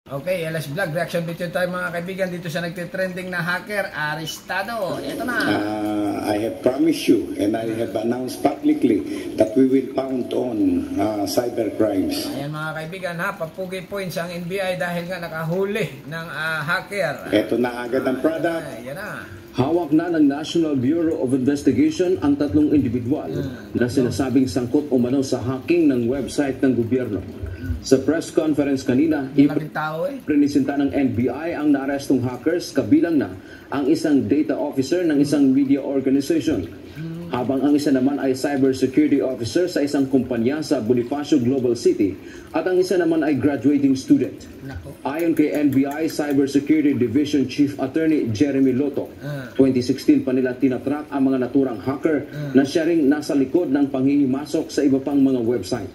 Okay, LS Vlog, reaction video tayo mga kaibigan dito sa nagtitrending na hacker, arestado. Ito na. I have promised you and I have announced publicly that we will pound on cyber crimes. Ayan mga kaibigan ha, papugi points ang NBI dahil nga nakahuli ng hacker. Ito na agad ang product. Ayan na. Hawak na ng National Bureau of Investigation ang tatlong individual na sinasabing sangkot umano sa hacking ng website ng gobyerno. Sa press conference kanina, ipresenta ng NBI ang naarestong hackers kabilang na ang isang data officer ng isang media organization, habang ang isa naman ay cybersecurity officer sa isang kumpanya sa Bonifacio Global City at ang isa naman ay graduating student. Ayon kay NBI Cybersecurity Division Chief Attorney Jeremy Loto, 2016 pa nila tinatrack ang mga naturang hacker na siya ring nasa likod ng panghihimasok sa iba pang mga website.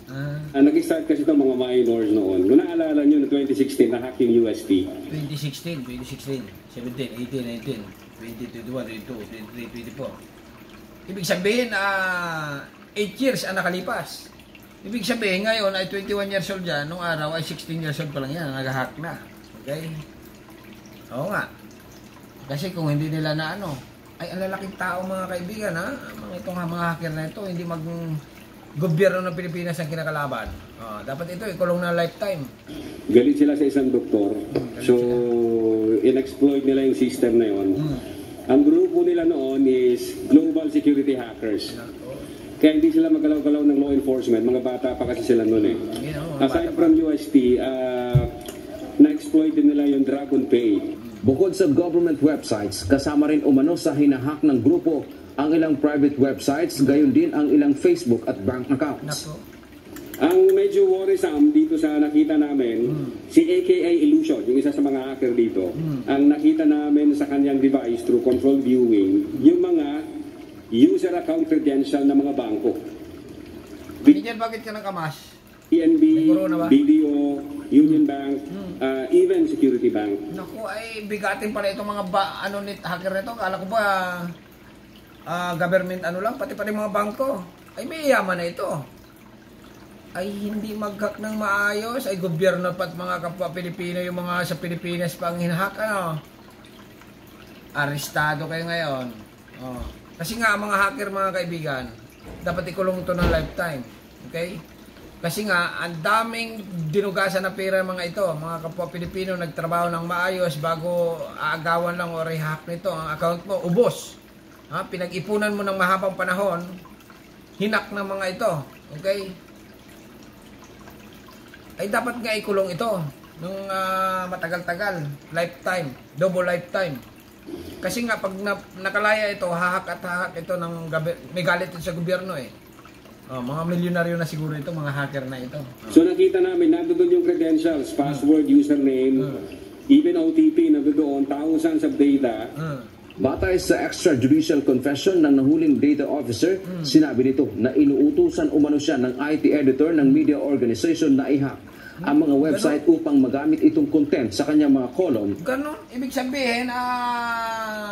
Nag-start kasi itong mga minors noon. Kung naalala nyo na 2016 na hacking UST. 2016, 17, 18, 19, 20, 21, 22, 23, 24. Ibig sabihin, 8 years ang nakalipas. Ibig sabihin, ngayon ay 21 years old yan. Nung araw ay 16 years old pa lang yan. Nag-hack na. Okay? Oo nga. Kasi kung hindi nila na ay ang lalaking tao mga kaibigan ha. Itong mga hacker na ito, hindi gobyerno ng Pilipinas ang kinakalaban. Dapat ito ikulong na lifetime. Galit sila sa isang doktor. So, in-exploit nila yung system na yon. Ang grupo nila noon is Global Security Hackers. Kaya hindi sila magalaw-galaw ng law enforcement. Mga bata pa kasi sila noon eh. Aside from UST, na-exploit din nila yung Dragon Pay. Bukod sa government websites, kasama rin umano sa hinahack ng grupo ang ilang private websites, gayon din ang ilang Facebook at bank accounts. Ang medyo worrisome dito sa nakita namin, si AKA Illusion, yung isa sa mga hacker dito, ang nakita namin sa kanyang device through control viewing, yung mga user account credential ng mga bangko. Binigyan bakit ka ng kamas? PNB, BDO, Union Bank, even Security Bank. Naku, ay bigatin pala itong mga hacker nito. Kala ko ba government lang, pati mga bangko. Ay may yaman na ito. Ay hindi mag-hack ng maayos, ay gobyerno pat mga kapwa Pilipino, yung mga sa Pilipinas pang hinahack, arestado kayo ngayon. Kasi nga mga hacker mga kaibigan, dapat ikulong ito ng lifetime. Okay? Kasi nga, ang daming dinugasan na pera mga ito, mga kapwa Pilipino nagtrabaho ng maayos bago aagawan lang o rehack nito, ang account mo, ubos. Pinag-ipunan mo ng mahabang panahon, hinak ng mga ito. Okay? Ay dapat nga ikulong ito ng matagal-tagal, lifetime, double lifetime. Kasi nga pag nakalaya ito, hahak at hahak ito ng may galit ito sa gobyerno eh. Mga milyonaryo na siguro ito, mga hacker na ito. So nakita namin, nandoon yung credentials, password, username, even OTP, nandoon, thousands of data. Batay sa extrajudicial confession ng nahuling data officer, sinabi nito na inuutusan umano siya ng IT editor ng media organization na i-hack ang mga website upang magamit itong content sa kanyang mga column. Ganon? Ibig sabihin,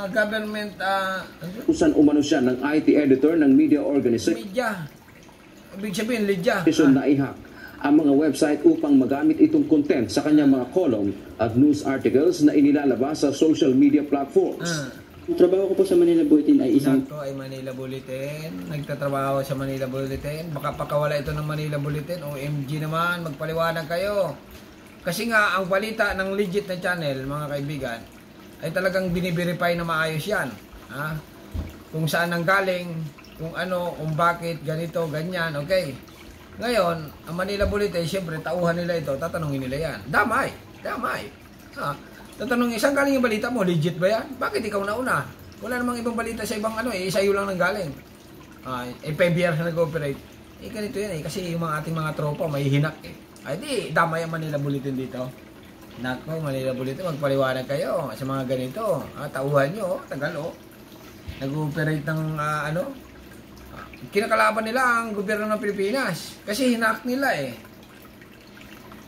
government... Usan umano siya ng IT editor ng media organization. Media. Ibig sabihin, Lydia. Na i-hack ang mga website upang magamit itong content sa kanyang mga column at news articles na inilalabas sa social media platforms. Ang trabaho ko po sa Manila Bulletin ay isang... Ito ay Manila Bulletin. Nagtatrabaho sa Manila Bulletin. Baka pakawala ito ng Manila Bulletin. OMG naman, magpaliwanag kayo. Kasi nga, ang balita ng legit na channel, mga kaibigan, ay talagang biniverify na maayos yan. Kung saan ang galing, kung kung bakit, ganito, ganyan, okay. Ngayon, ang Manila Bulletin, siyempre, tauhan nila ito, tatanungin nila yan. Damay. Tatanungin, saan galing yung balita mo? Legit ba yan? Bakit ikaw nauna? Wala namang ibang balita sa ibang isa yun lang nang galing. PBR na nag-operate. Ganito yan kasi yung ating mga tropa, may hinak Ay di, damay ang Manila Bulletin dito. Nako, Manila Bulletin, magpaliwanag kayo sa mga ganito. Tauhan nyo, tagal nag-operate ng kinakalaban nila ang gobyerno ng Pilipinas. Kasi hinak nila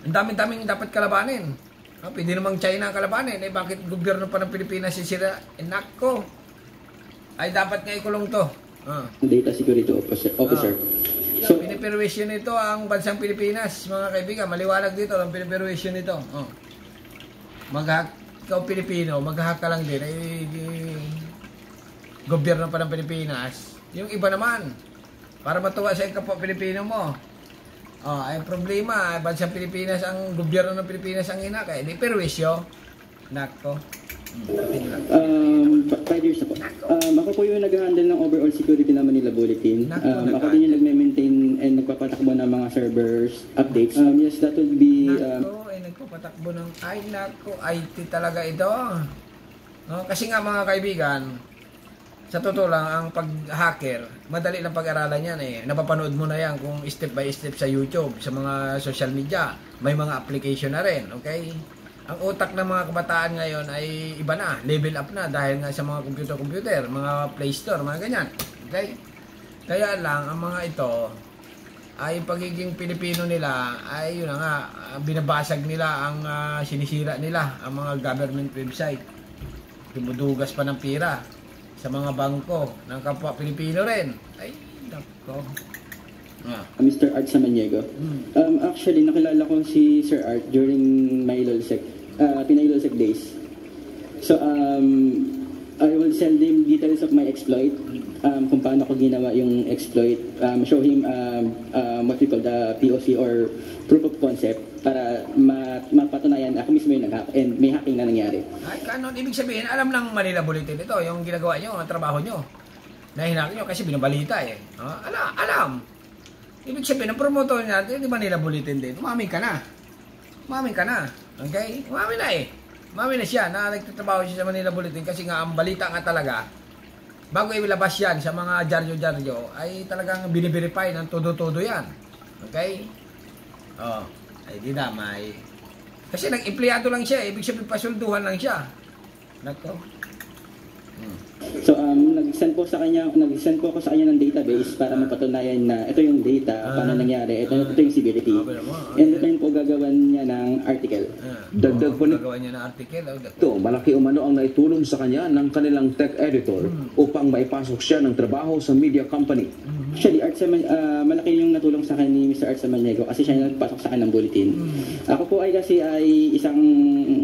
Ang daming dapat kalabanin. Pwede namang China ang kalabanin. Bakit gobyerno pa ng Pilipinas sisira? Nako. Ay dapat nga ikulong to. Data security officer. So, piniperwisyon nito ang bansang Pilipinas, mga kaibigan. Maliwanag dito ang piniperwisyon nito. ikaw Pilipino, mag-hack ka lang din, gobyerno pa ng Pilipinas. Yung iba naman, para matuwa sa kapwa Pilipino mo. Ay problema, bansang Pilipinas, ang gobyerno ng Pilipinas ang hinakay. Di perwisyo. Nako. 5 years na po. Ako po yung nag-handle ng overall security ng Manila Bulletin. Ako din yung nag-maintain and nagpapatakbo ng mga servers, updates. Yes, that would be... Nako, ay nagpapatakbo ng... Ay, nako, IT talaga ito. No, kasi nga mga kaibigan, sa totoo lang, ang pag-hacker, madali lang pag-aralan yan eh. Napapanood mo na yan kung step by step sa YouTube, sa mga social media. May mga application na rin, okay? Ang utak ng mga kabataan ngayon ay iba na, level up na dahil nga sa mga computer, mga Play Store, mga ganyan. Okay? Kaya lang, ang mga ito, ay pagiging Pilipino nila, ay yun na nga, binabasag nila ang sinisira nila, ang mga government website. Dumudugas pa ng pira sa mga bangko ng kapwa Pilipino rin. Ay, nako. Mr. Art Samaniego. Actually, nakilala ko si Sir Art during my Pinay Lulsec days. So, I will send him details of my exploit, kung paano ko ginawa yung exploit, show him what we call the POC or proof of concept para mapatunayan ako mismo yung nag-hack and may hacking na nangyari. Ay, kanon, ibig sabihin, alam ng Manila Bulletin ito, yung ginagawa nyo, ang trabaho nyo, na hinaki nyo kasi binabalita eh. Alam. Ibig sabihin, ang promotor natin, di Manila Bulletin din, umamin ka na. Okay? Umamin na eh. Umamin na siya na nagtatrabaho siya sa Manila Bulletin kasi nga ang balita nga talaga, bago ilabas yan sa mga dyaryo-dyaryo, ay talagang biniverify ng todo-todo yan. Okay? Ay di damay. Kasi nag-empleyado lang siya, ibig sabihin pasulduhan lang siya. Nako. So, nag-send po ako sa kanya ng database para mapatunayan na ito yung data, paano nangyari, ito yung civility. And ito yung po gagawin niya ng article. Dagdag po gagawa niya ng article. Ito, malaki umano ang naitulong sa kanya ng kanilang tech editor upang maipasok siya ng trabaho sa media company. Actually, malaki yung natulong sa akin ni Mr. Art Samaniego kasi siya yung nagpasok sa akin ng bulletin. Ako po ay isang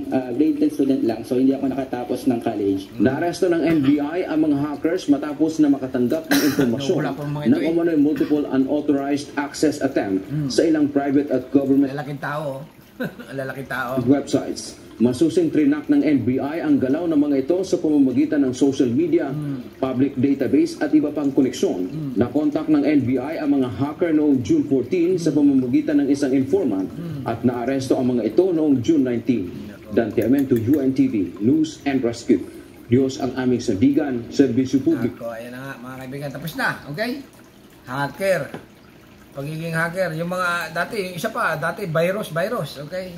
grade 10 student lang, so hindi ako nakatapos ng college. Naaresto ng NBI ang mga hackers matapos na makatanggap ng impormasyon na umano'y multiple unauthorized access attempt sa ilang private at government lalaking tao websites. Masusing trinak ng NBI ang galaw ng mga ito sa pamamagitan ng social media, public database at iba pang koneksyon. Nakontak ng NBI ang mga hacker noong June 14 sa pamamagitan ng isang informant at naaresto ang mga ito noong June 19. Dante Amento, UNTV, News and Rescue. Diyos ang aming sandigan, serbisyo publiko. Ayan na nga mga kaibigan, tapos na, okay? Hacker. Pagiging hacker, yung mga dati, virus, okay?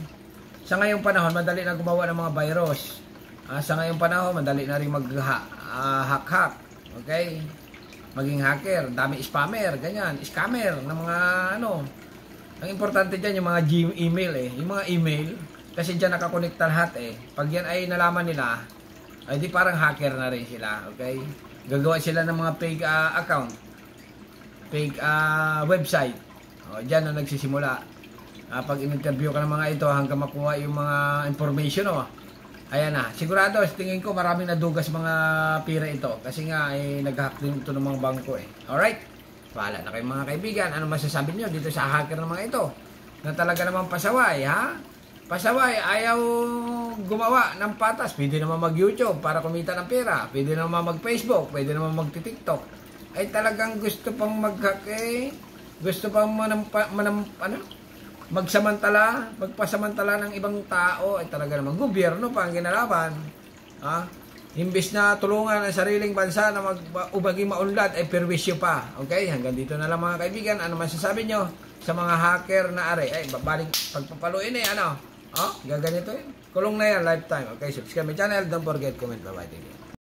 Sa ngayong panahon, madali na gumawa ng mga virus. Sa ngayong panahon, madali na rin mag-hack, okay? Maging hacker, dami spammer, ganyan, scammer ng mga Ang importante dyan yung mga Gmail yung mga email, kasi dyan nakakonekta lahat Pag yan ay nalaman nila, ay di parang hacker na rin sila, okay? Gagawa sila ng mga fake account, fake website. Diyan na nagsisimula. Pag in-interview ka ng mga ito hanggang makuha yung mga information, ayan na. Sigurado, tingin ko maraming nadugas mga pira ito. Kasi nga, nag-hack din ito ng mga bangko Alright? Paala na kayo mga kaibigan. Ano masasabi nyo dito sa hacker ng mga ito? Na talaga naman pasaway, ha? Pasaway, ayaw gumawa ng patas. Pwede naman mag-YouTube para kumita ng pera. Pwede naman mag-Facebook. Pwede naman mag-TikTok. Ay talagang gusto pang mag-hack Gusto pang magpasamantala ng ibang tao. Ay talaga naman, gobyerno pa ang ginalaban. Imbis na tulungan ang sariling bansa na maging maunlad, ay perwisyo pa. Okay? Hanggang dito na lang mga kaibigan. Ano masasabi nyo sa mga hacker na ay babaling pagpapaluin gaganito Kulong na yan, lifetime. Okay, subscribe my channel. Don't forget, comment, bye-bye.